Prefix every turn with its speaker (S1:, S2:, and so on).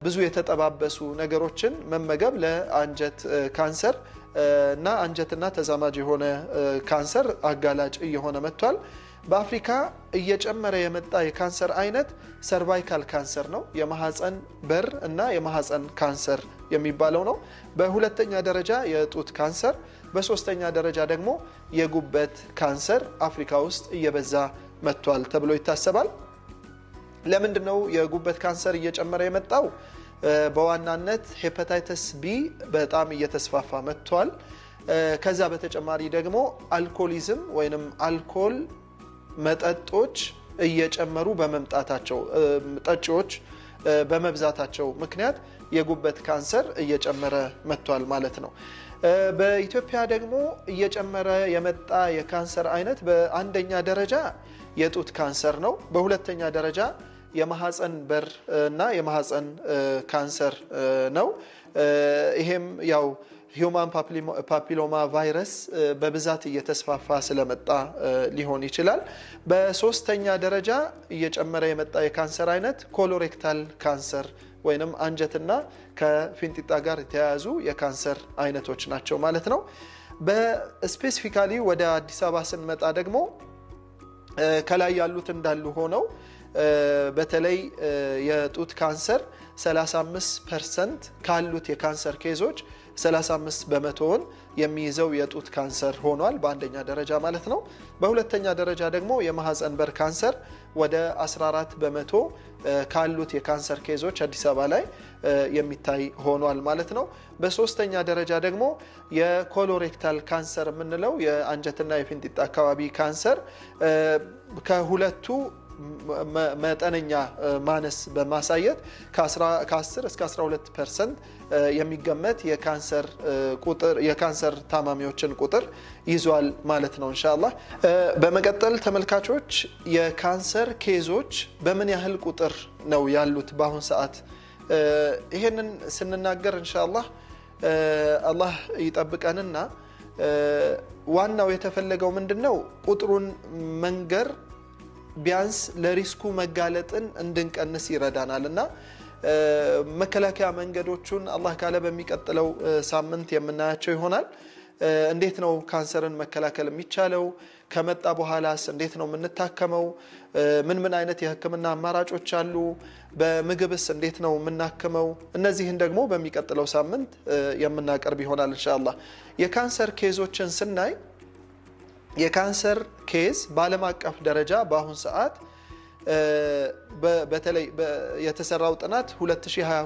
S1: ብዙ የተጠባበሱ ነገሮችን መመገብ ለአንጀት ካንሰር እና አንጀትና ተዛማጅ የሆነ ካንሰር አጋላጭ እየሆነ መጥቷል በአፍሪካ እየጨመረ የመጣ የካንሰር አይነት ሰርቫይካል ካንሰር ነው የማህፀን በር እና የማህፀን ካንሰር የሚባለው ነው በሁለተኛ ደረጃ የጡት ካንሰር በሶስተኛ ደረጃ ደግሞ የጉበት ካንሰር አፍሪካ ውስጥ እየበዛ መጥቷል ተብሎ ይታሰባል ለምንድነው የጉበት ካንሰር እየጨመረ የመጣው በዋናነት ሄፓታይተስ ቢ በጣም እየተስፋፋ መጥቷል ከዛ በተጨማሪ ደግሞ አልኮሊዝም ወይንም አልኮል መጠጦች እየጨመሩ በመምጣታቸው ጠጪዎች በመብዛታቸው ምክንያት የጉበት ካንሰር እየጨመረ መጥቷል ማለት ነው በኢትዮጵያ ደግሞ እየጨመረ የመጣ የካንሰር አይነት በአንደኛ ደረጃ የጡት ካንሰር ነው በሁለተኛ ደረጃ የማህፀን በር እና የማህፀን ካንሰር ነው ይሄም ያው ሂዩማን ፓፒሎማ ቫይረስ በብዛት እየተስፋፋ ስለመጣ ሊሆን ይችላል በሶስተኛ ደረጃ እየጨመረ የመጣ የካንሰር አይነት ኮሎሬክታል ካንሰር ወይንም አንጀትና ከፊንጢጣ ጋር የተያያዙ የካንሰር አይነቶች ናቸው ማለት ነው በስፔሲፊካሊ ወደ አዲስ አበባ ስንመጣ ደግሞ ከላይ ያሉት እንዳሉ ሆነው በተለይ የጡት ካንሰር 35% ካሉት የካንሰር ኬዞች 35 በመቶውን የሚይዘው የጡት ካንሰር ሆኗል በአንደኛ ደረጃ ማለት ነው በሁለተኛ ደረጃ ደግሞ የማህፀን በር ካንሰር ወደ 14 በመቶ ካሉት የካንሰር ኬዞች አዲስ አበባ ላይ የሚታይ ሆኗል ማለት ነው በሶስተኛ ደረጃ ደግሞ የኮሎሬክታል ካንሰር የምንለው የአንጀትና የፊንጢጣ አካባቢ ካንሰር ከሁለቱ መጠነኛ ማነስ በማሳየት ከ10 እስከ 12% የሚገመት የካንሰር ቁጥር የካንሰር ታማሚዎችን ቁጥር ይዟል ማለት ነው ኢንሻአላህ በመቀጠል ተመልካቾች የካንሰር ኬዞች በምን ያህል ቁጥር ነው ያሉት በአሁን ሰዓት ይሄንን ስንናገር ኢንሻአላህ አላህ ይጠብቀንና ዋናው የተፈለገው ምንድነው ቁጥሩን መንገር ቢያንስ ለሪስኩ መጋለጥን እንድንቀንስ ይረዳናልና መከላከያ መንገዶቹን አላህ ካለ በሚቀጥለው ሳምንት የምናያቸው ይሆናል እንዴት ነው ካንሰርን መከላከል የሚቻለው ከመጣ በኋላስ እንዴት ነው የምንታከመው ምን አይነት የህክምና አማራጮች አሉ በምግብስ እንዴት ነው የምናከመው እነዚህን ደግሞ በሚቀጥለው ሳምንት የምናቀርብ ይሆናል ኢንሻአላህ የካንሰር ኬዞችን ስናይ የካንሰር ኬዝ በዓለም አቀፍ ደረጃ በአሁን ሰዓት በተለይ የተሰራው ጥናት 2022